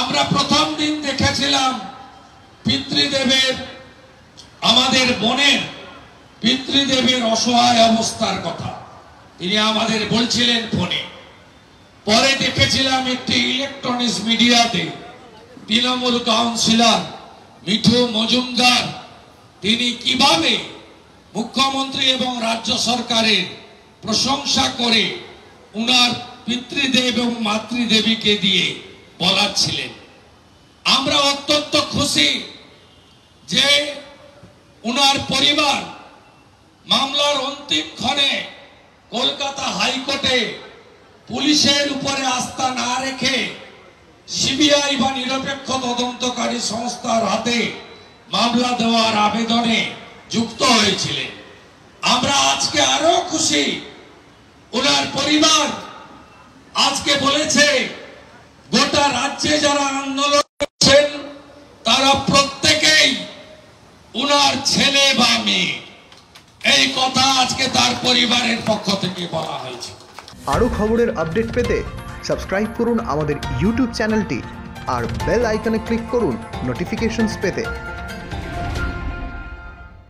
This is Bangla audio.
আমরা প্রথম দিন দেখেছিলাম পিতৃদেবের, আমাদের বোনের পিতৃদেবের অসহায় অবস্থার কথা তিনি আমাদের বলছিলেন ফোনে। পরে দেখেছিলাম একটি ইলেকট্রনিক্স মিডিয়াতে তৃণমূল কাউন্সিলর মিঠু মজুমদার তিনি কিভাবে মুখ্যমন্ত্রী এবং রাজ্য সরকারের প্রশংসা করে উনার পিতৃদেব এবং মাতৃদেবীকে দিয়ে বলাচ্ছিলেন। আমরা অত্যন্ত খুশি যে উনার পরিবার মামলার অন্তিম ক্ষণে কলকাতা হাইকোর্টে পুলিশের উপরে আস্থা না রেখে সিবিআই বা নিরপেক্ষ তদন্তকারী সংস্থার হাতে মামলা দেওয়ার আবেদনে যুক্ত হয়েছিলেন। আমরা আজকে আরো খুশি, ওনার পরিবার আজকে বলেছে গোটা রাজ্যে যারা আন্দোলন করছেন তারা প্রত্যেকেই ওনার ছেলে বা মেয়ে, এই কথা আজকে তার পরিবারের পক্ষ থেকে বলা হয়েছে। আরো খবরের আপডেট পেতে সাবস্ক্রাইব করুন আমাদের ইউটিউব চ্যানেলটি আর বেল আইকনে ক্লিক করুন নোটিফিকেশনস পেতে।